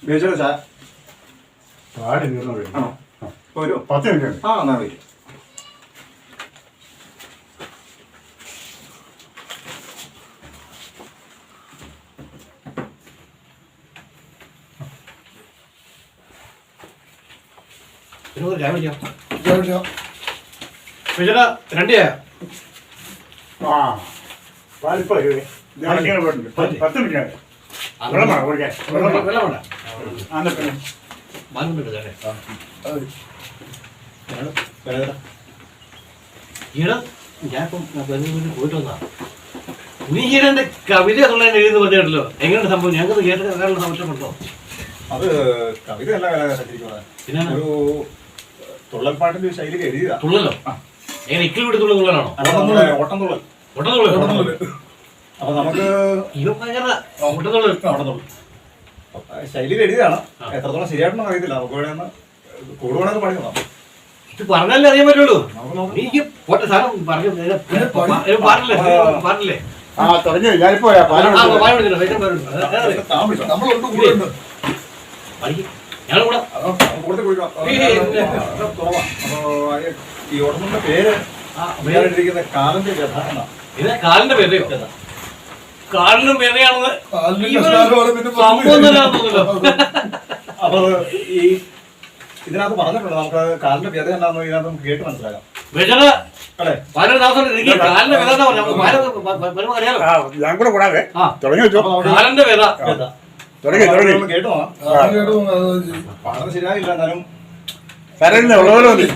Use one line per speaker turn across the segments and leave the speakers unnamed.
ബേജയുടെ ചായ
ആണോ?
ഒരു
10 മിനിറ്റ്.
ആ എന്നാ വരും.
ആ പാലിപ്പോ 10 മിനിറ്റ്. വെള്ളം വേണം കുടിക്കാൻ.
പോയിട്ട് വന്നാ നീ ഈരന്റെ കവിത എഴുതി പറഞ്ഞല്ലോ. എങ്ങനെയാണ് സംഭവം? ഞങ്ങൾക്ക് കേട്ടാനുള്ള സംശയമുണ്ടോ?
അത് കവിതയല്ല ഒരു തുള്ളൽപ്പാട്ടിന്റെ ഒരു ശൈലിക്ക് എഴുതിയതാ.
തുള്ളലോ? എങ്ങനെ ഇക്കിൽ വിട്ട് തുള്ളലാണോ?
ഓട്ടം തുള്ളൽ. അപ്പൊ നമുക്ക് ശൈലിയിൽ എഴുതിയതാണ്. എത്രത്തോളം ശരിയായിട്ടൊന്നും അറിയത്തില്ല. നമുക്ക് ഇവിടെ നിന്ന് കൂടുവാണെന്ന് പണി നോക്കാം.
ഇത് പറഞ്ഞാലേ അറിയാൻ പറ്റുള്ളൂ. എനിക്ക് പോട്ടെ സാധനം പറഞ്ഞില്ലേ?
ഞാനിപ്പോ
ഈ ഓട്ടത്തിന്റെ പേര് കാലന്റെ കഥ എന്നാ.
ഇത് കാലിന്റെ പേരയോ? കാലിനും പേരയാണെന്ന്
അപ്പൊ ഈ ഇതിനകത്ത് പറഞ്ഞിട്ടുണ്ട്. നമുക്ക് കാലിന്റെ പേര് എന്താണെന്ന് ഇതിനകത്ത് നമുക്ക് കേട്ട് മനസ്സിലാക്കാം.
ഞാൻ കൂടെ കൂടാതെ തുടങ്ങി വെച്ചോ.
കേട്ടോ വളരെ ശരിയായില്ല. എന്നാലും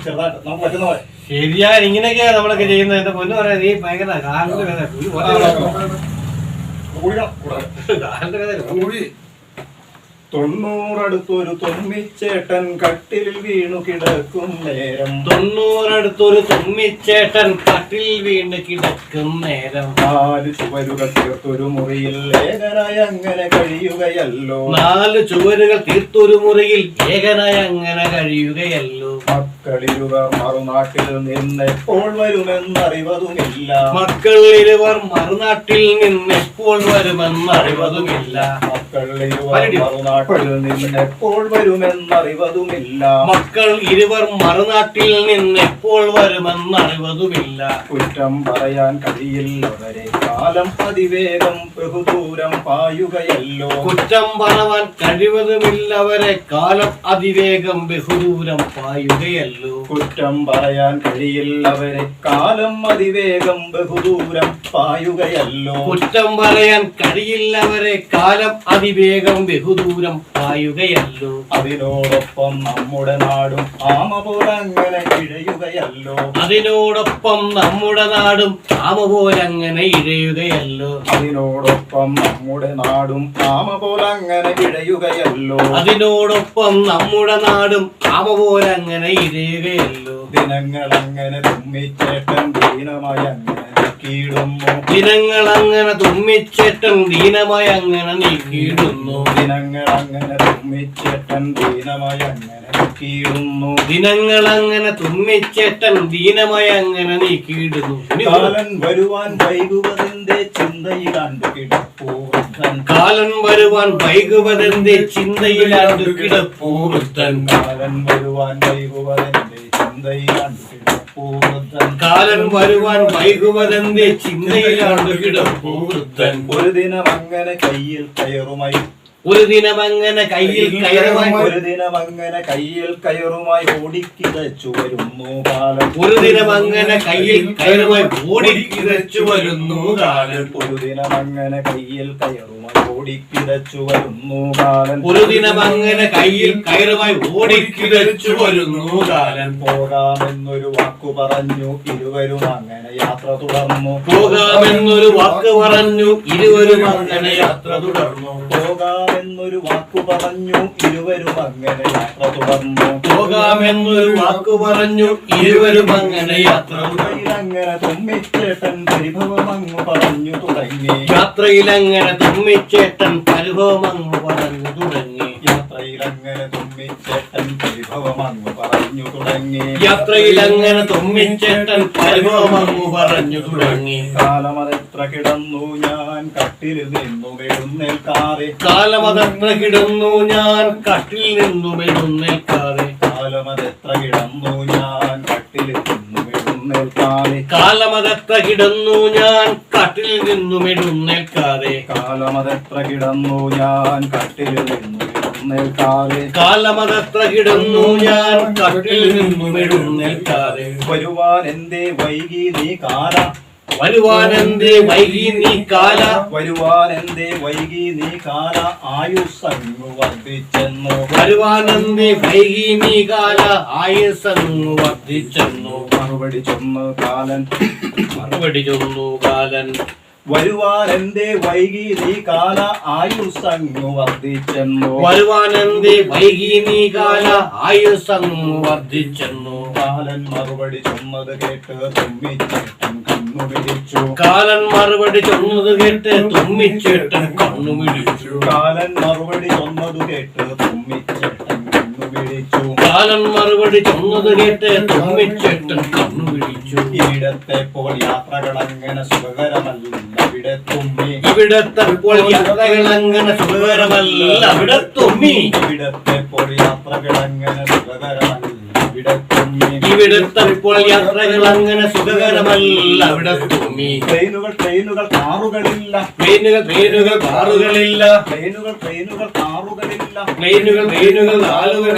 ചെറുതായിട്ട് നമുക്ക് പറ്റുന്ന പോലെ.
ശരിയാ, ഇങ്ങനെയൊക്കെയാ നമ്മളൊക്കെ ചെയ്യുന്നത്. എന്റെ പൊന്നു പറയാ, നീ ഭയങ്കര കാലിന്റെ വേദന. കാലിന്റെ വേദന
90 അടുത്തൊരു തൊമ്മിച്ചേട്ടൻ കട്ടിലിൽ വീണു കിടക്കും നേരം.
90 അടുത്തൊരു തൊമ്മിച്ചേട്ടൻ കട്ടിൽ വീണ് കിടക്കും നേരം.
4 ചുവരുകൾ തീർത്തൊരു മുറിയിൽ ഏകനായി അങ്ങനെ കഴിയുകയല്ലോ.
4 ചുവരുകൾ തീർത്തൊരു മുറിയിൽ ഏകനായി അങ്ങനെ കഴിയുകയല്ലോ.
മക്കളിരുവർ മറുനാട്ടിൽ നിന്നെപ്പോൾ വരുമെന്നറിവതുമില്ല.
മക്കളിരുവർ മറുനാട്ടിൽ നിന്നെപ്പോൾ വരുമെന്നറിവതുമില്ല.
മക്കൾ നിന്നെപ്പോൾ വരുമെന്നറിവതുമില്ല.
മക്കൾ ഇരുവർ മറുനാട്ടിൽ നിന്നെപ്പോൾ വരുമെന്നറിവതുമില്ല.
കുറ്റം പറയാൻ കഴിയില്ലവരെ കാലം അതിവേഗം ബഹുദൂരം പായുകയല്ലോ.
കുറ്റം പറയാൻ കഴിവതുമില്ലവരെ കാലം അതിവേഗം ബഹുദൂരം പായുകയല്ലോ.
കുറ്റം പറയാൻ കഴിയില്ലവരെ കാലം അതിവേഗം ബഹുദൂരം പായുകയല്ലോ.
കുറ്റം പറയാൻ കഴിയില്ലവരെ കാലം അതിവേഗം ബഹുദൂരം പായുകയല്ലോ.
അതിനോടൊപ്പം നമ്മുടെ നാടും ആമ പോലങ്ങനെ ഇഴയുകയല്ലോ.
അതിനോടൊപ്പം നമ്മുടെ നാടും ആമ പോലങ്ങനെ ഇഴയുകയല്ലോ.
അതിനോടൊപ്പം നമ്മുടെ നാടും ആമ പോലങ്ങനെ ഇഴയുകയല്ലോ.
അതിനോടൊപ്പം നമ്മുടെ നാടും ആമ പോലങ്ങനെ ഇഴയുകയല്ലോ.
ദിനങ്ങളങ്ങനെ തുമ്മിച്ചേട്ടൻ ദീനമായി അങ്ങനെ നീക്കിയിടുന്നു.
ദിനങ്ങളങ്ങനെ തുമ്മിച്ചേട്ടൻ ദീനമായി അങ്ങനെ നീക്കിയിടുന്നു.
ദിനങ്ങളങ്ങനെ തുമ്മിച്ചേട്ടൻ ദീനമായി അങ്ങനെ നീക്കിയിടുന്നു.
ദിനങ്ങളങ്ങനെ തുമ്മിച്ചേട്ടൻ ദീനമായി അങ്ങനെ നീക്കിയിടുന്നു.
കാലൻ വരുവാൻ വൈകുവതെന്റെ ചിന്തയിലാണ്ടു കിടപ്പൂ വൃദ്ധൻ.
കാലൻ വരുവാൻ വൈകുവതെന്റെ ചിന്തയിലാണ്ടു കിടപ്പൂ വൃദ്ധൻ.
കാലൻ വരുവാൻ വൈകുവതെന്റെ ചിന്തയിലാണ്ടു കിടപ്പൂ വൃദ്ധൻ.
കാലൻ വരുവാൻ വൈകുവതെന്റെ ചിന്തയിലാണ്ടു കിടപ്പൂ വൃദ്ധൻ.
ഒരു ദിനം അങ്ങനെ കയ്യിൽ കയറുമായി
ഒരു ദിനമങ്ങനെ കയ്യിൽ കയറുമായി
ഒരു ദിനമങ്ങനെ കയ്യിൽ കയറുമായി ഓടിക്കിതച്ചു വരുന്നു കാലം.
ഒരു ദിനമങ്ങനെ കയ്യിൽ കയറുമായി ഓടിക്കിതച്ചു വരുന്നു കാലം.
ഒരു ദിനമങ്ങനെ കയ്യിൽ കയറുമായി ഓടിക്കിതച്ചു വരുന്നു കാലൻ.
ഒരു ദിനമങ്ങനെ കയ്യിൽ കയറുമായി ഓടിക്കിതച്ചു വരുന്നു കാലൻ.
പോകാമെന്നൊരു വാക്കു പറഞ്ഞു ഇരുവരും അങ്ങനെ യാത്ര തുടർന്നു.
പോകാമെന്നൊരു വാക്ക് പറഞ്ഞു ഇരുവരും അങ്ങനെ യാത്ര തുടർന്നു.
പോകാമെന്നൊരു വാക്കു പറഞ്ഞു ഇരുവരും അങ്ങനെ യാത്ര തുടർന്നു.
പോകാമെന്നൊരു വാക്ക് പറഞ്ഞു ഇരുവരും അങ്ങനെ യാത്ര തുടർന്നു.
അങ്ങനെ തുമ്മിച്ചേട്ടൻ പരിഭവമങ്ങു പറഞ്ഞു തുടങ്ങി.
യാത്രയിലങ്ങനെ തുമ്മിച്ചേട്ടൻ പരിഭവമങ്ങു പറഞ്ഞു തുടങ്ങി.
യാത്രയിലങ്ങനെ തുമ്മിച്ചേട്ടൻ പരിഭവമങ്ങു പറഞ്ഞു തുടങ്ങി. തുടങ്ങി.
യാത്രയിൽ അങ്ങനെ തുമ്മിച്ചേട്ടൻ പരിഭവമങ്ങു പറഞ്ഞു തുടങ്ങി.
കാലമതെത്ര കിടന്നു ഞാൻ കട്ടിലിൽ നിന്നും എഴുന്നേൽക്കാതെ.
കാലമതെത്ര കിടന്നു ഞാൻ കട്ടിൽ നിന്നും എഴുന്നേൽക്കാതെ.
കാലമതെത്ര കിടന്നു ഞാൻ കട്ടിലിൽ നിന്നും എഴുന്നേൽക്കാതെ.
കാലമതെത്ര കിടന്നു ഞാൻ കട്ടിൽ നിന്നും എഴുന്നേൽക്കാതെ.
കാലമതെത്ര കിടന്നു ഞാൻ കട്ടിലിൽ നിന്നും എഴുന്നേൽക്കാതെ.
കാലമതെത്ര കിടന്നു ഞാൻ കട്ടിൽ നിന്നും എഴുന്നേൽക്കാതെ.
വരുവാൻ എന്തേ വൈകി നീ കാല.
വരുവാനെന്തേ വൈകി നീ കാല.
വരുവാൻ എന്തേ വൈകി നീ കാല. ആയുസ്സങ്ങു വർദ്ധിച്ചെന്നു.
വരുവാനെന്തേ വൈകി നീ കാല. ആയുസ്സങ്ങു വർദ്ധിച്ചെന്നു.
മറുപടി ചൊന്നു കാലൻ.
മറുപടി ചൊന്നു കാലൻ.
വരുവാൻ എന്തേ വൈകി നീ കാല. ആയുസ്സങ്ങു വർദ്ധിച്ചെന്നു.
വരുവാനെന്തേ വൈകി നീ കാല. ആയുസ്സങ്ങു വർദ്ധിച്ചെന്നു.
കാലൻ മറുപടി ചൊന്നത് കേട്ട് തുമ്മിച്ചേട്ടൻ കണ്ണു പിടിച്ചു.
കാലൻ മറുപടി ചൊന്നത് കേട്ട് തുമ്മിച്ചേട്ടൻ കണ്ണു പിടിച്ചു.
കാലൻ മറുപടി ചൊന്നത് കേട്ട് തുമ്മിച്ചേട്ടൻ കണ്ണു പിടിച്ചു.
കാലൻ മറുപടി ചൊന്നത് കേട്ട് തുമ്മിച്ചേട്ടൻ കണ്ണു പിടിച്ചു.
ഇവിടത്തെ പോൽ യാത്രകളങ്ങനെ സുഖകരമല്ല ഇവിടെ തുമ്മി.
ഇവിടത്തെ പോൽ യാത്രകളങ്ങനെ സുഖകരമല്ല അവിടെ തുമ്മി.
ഇവിടത്തെ പോൽ യാത്രകളങ്ങനെ സുഖകരമല്ല ഇവിടെ തുമ്മി.
ഇവിടത്തെ ഇപ്പോൾ യാത്രകളങ്ങനെ സുഖകരമല്ല അവിടെ തുമ്മി.
ട്രെയിനുകൾ കാറുകളില്ല.
ട്രെയിനുകൾ കാറുകളില്ല.
ട്രെയിനുകൾ കാറുകളില്ല.
ട്രെയിനുകൾ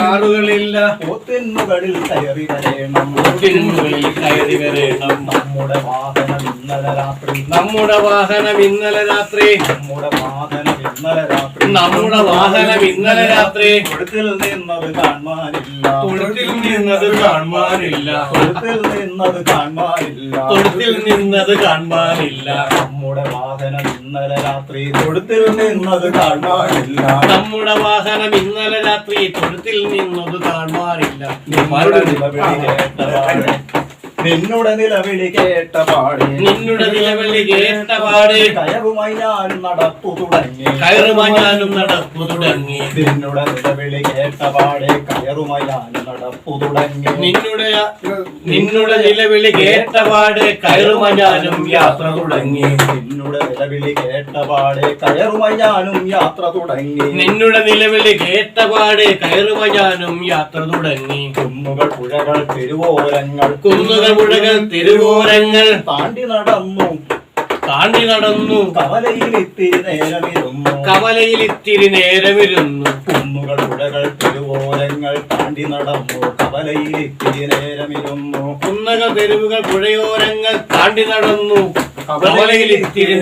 കാറുകളില്ല.
പോത്തിന്നുകളിൽ കയറി വരേണം.
പോത്തിനുകളിൽ കയറി വരേണം.
നമ്മുടെ വാഹനം ഇന്നലെ രാത്രി.
നമ്മുടെ വാഹനം ഇന്നലെ രാത്രി.
നമ്മുടെ വാഹനം ഇന്നലെ രാത്രി.
നമ്മുടെ വാഹനം ഇന്നലെ രാത്രി.
തൊഴുത്തിൽ നിന്നത് കാണാനില്ല.
തൊഴുത്തിൽ നിന്നത് കാണാനില്ല.
തൊഴുത്തിൽ നിന്നത് കാണാനില്ല.
തൊഴുത്തിൽ നിന്നത് കാണാനില്ല.
നമ്മുടെ വാഹനം ഇന്നലെ രാത്രി. തൊഴുത്തിൽ നിന്നത് കാണാനില്ല.
നമ്മുടെ വാഹനം ഇന്നലെ രാത്രി. തൊഴുത്തിൽ നിന്നത് കാണാനില്ല.
നിന്നുടെ നിലവിളി കേട്ട പാടെ. നിന്നുടെ നിലവിളി കേട്ട പാടെ.
നിന്നുടെ നിലവിളി കേട്ട പാടെ.
കയറുമായി ഞാൻ നടപ്പു തുടങ്ങി.
കയറുമായി ഞാനും നടപ്പു തുടങ്ങി.
നിന്നുടെ നിലവിളി കേട്ട പാടെ. കയറുമായി ഞാൻ നടപ്പു തുടങ്ങി.
നിന്നുടെ നിലവിളി കേട്ട പാടെ. കയറുമായി ഞാനും യാത്ര തുടങ്ങി.
നിന്നുടെ നിലവിളി കേട്ട പാടെ. കയറുമായി ഞാനും യാത്ര തുടങ്ങി.
നിന്നുടെ നിലവിളി കേട്ട പാടെ. കയറുമായി ഞാനും യാത്ര തുടങ്ങി.
കുന്നുകൾ പുഴകൾ തെരുവോരങ്ങൾ.
കുന്നുകൾ പുഴകൾ തെരുവോരങ്ങൾ
താണ്ടി നടന്നു. കവലയിൽ ഇത്തിരി നേരമിരുന്നു. കുന്നുകൾ പുഴകൾ തെരുവോരങ്ങൾ താണ്ടി നടന്നു. കവലയിൽ ഇത്തിരി നേരമിരുന്നു.
കുന്നുകൾ തെരുവുകൾ പുഴയോരങ്ങൾ താണ്ടി നടന്നു. കവലയിൽ ഇത്തിരി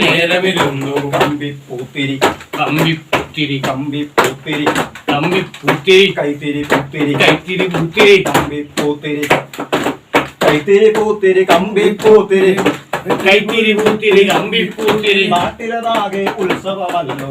നേരമിരുന്നു.
കമ്പിപ്പൂത്തിരി കൈത്തിരി പൂത്തിരി കമ്പിപ്പൂത്തിരി നാട്ടിലതാകെ ഉത്സവമല്ലോ.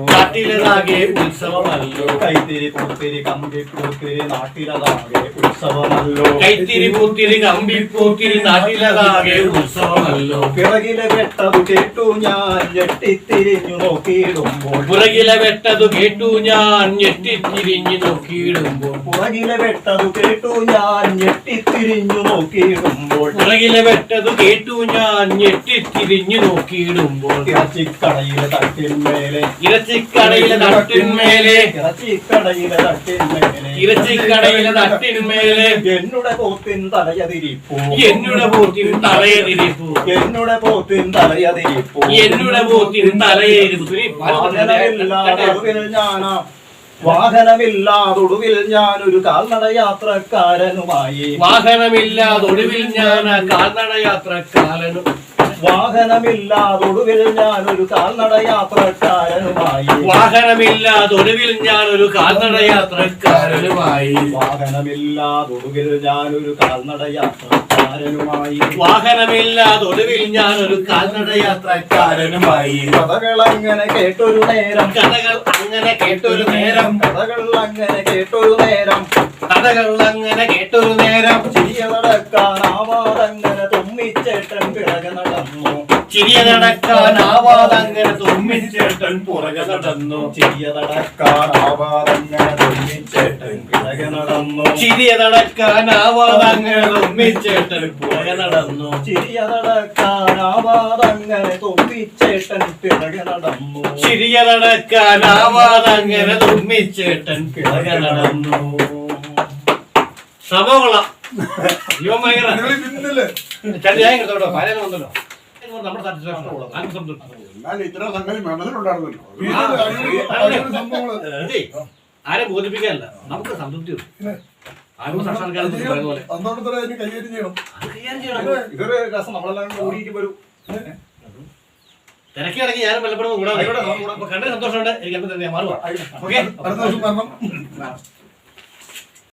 കൈത്തിരി പൂത്തിരി കമ്പിപ്പൂത്തിരി നാട്ടിലതാകെ ഉത്സവമല്ലോ. പിറകിലെ വെട്ടതു കേട്ടു ഞാൻ ഞെട്ടിത്തിരിഞ്ഞു നോക്കിയിടുമ്പോൾ.
പുറകിലെ വെട്ടതു കേട്ടു ഞാൻ ഞെട്ടിത്തിരിഞ്ഞു നോക്കിയിടുമ്പോൾ.
പുറകിലെ വെട്ടതു കേട്ടു ഞാൻ ഞെട്ടിത്തിരിഞ്ഞു നോക്കിയിടുമ്പോൾ.
പുറകിലെ വെട്ടതു കേട്ടു ഞാൻ ഞെട്ടിത്തിരിഞ്ഞു നോക്കിയിടുമ്പോൾ.
ഇറച്ചിക്കടയിലെ തട്ടിന്മേലെ.
ഇറച്ചിക്കടയിലെ തട്ടിന്മേലെ.
ഇറച്ചിക്കടയിലെ തട്ടിന്മേലെ എന്നുടെ പോത്തിൻ തലയതിരിപ്പൂ.
എന്നുടെ പോത്തിൻ തലയതിരിപ്പൂ.
എന്നുടെ പോത്തിൻ തലയതിരിപ്പൂ.
എന്നുടെ പോത്തിൻ തലയതിരിപ്പൂ.
വാഹനമില്ലാതൊടുവിൽ ഞാനൊരു കാൽനട യാത്രക്കാരനുമായി.
വാഹനമില്ലാതൊടുവിൽ ഞാൻ കാൽനട യാത്രക്കാരനും.
വാഹനമില്ലാതൊടുവിൽ ഞാനൊരു കാൽനട യാത്രക്കാരനുമായി.
വാഹനമില്ലാതൊടുവിൽ ഞാനൊരു കാൽനട യാത്രക്കാരനുമായി.
വാഹനമില്ലാതൊടുവിൽ ഞാനൊരു കാൽനട യാത്രക്കാരനുമായി.
വാഹനമില്ലാതൊടുവിൽ ഞാനൊരു കാൽനട യാത്രക്കാരനുമായി.
കഥകൾ അങ്ങനെ കേട്ടൊരു നേരം.
കഥകൾ അങ്ങനെ കേട്ടൊരു നേരം.
കഥകൾ അങ്ങനെ കേട്ടൊരു നേരം.
കഥകൾ അങ്ങനെ കേട്ടൊരു നേരം.
ചിരിയ നടക്കാനാവാതങ്ങനെ തുമ്മിച്ചേട്ടൻ പിറകെ നടന്നു.
ചിരിയ നടക്കാനാവാതങ്ങനെ തുമ്മിച്ചേട്ടൻ പുറകെ നടന്നു.
ചിരിയ നടക്കാനാവാതങ്ങനെ തുമ്മിച്ചേട്ടൻ പിറകെ നടന്നു.
ചിരിയ നടക്കാനാവാതങ്ങനെ തുമ്മിച്ചേട്ടൻ പുറകെ നടന്നു.
ചിരിയ നടക്കാനാവാതങ്ങനെ തുമ്മിച്ചേട്ടൻ പിറകെ നടന്നു.
ചിരിയ നടക്കാനാവാതങ്ങനെ തുമ്മിച്ചേട്ടൻ പിറകെ നടന്നു. സമകൊള്ളാം. ഇവൻ ഭയങ്കര ചേട്ടാ ഞാൻ കേട്ടോ പാലം വന്നല്ലോ. നമ്മുടെ സാറ്റിസ്ഫാക്ഷൻ ഉള്ളത്
എന്നാലും ഇത്ര സംഗതി മനസ്സിലുണ്ടായിരുന്നല്ലോ.
ആരെ ബോധിപ്പിക്കാനല്ല, നമുക്ക് സംതൃപ്തി ഉണ്ട്. ആരും സാക്ഷാത്കാരം പറയുന്ന പോലെ
കൈകാര്യം ചെയ്യണം.
അത് കൈകാര്യം ചെയ്യണം.
ഇതൊരു രസം നമ്മളെല്ലാം കൂടിയിരിക്കുമ്പോ ഒരു
തിരക്കിടക്ക് ഞാനും വല്ലപ്പോഴും കൂടാതെ കണ്ടത് സന്തോഷമുണ്ട്. എനിക്ക് എന്ത് തന്നെ മാറുക. ഓക്കെ.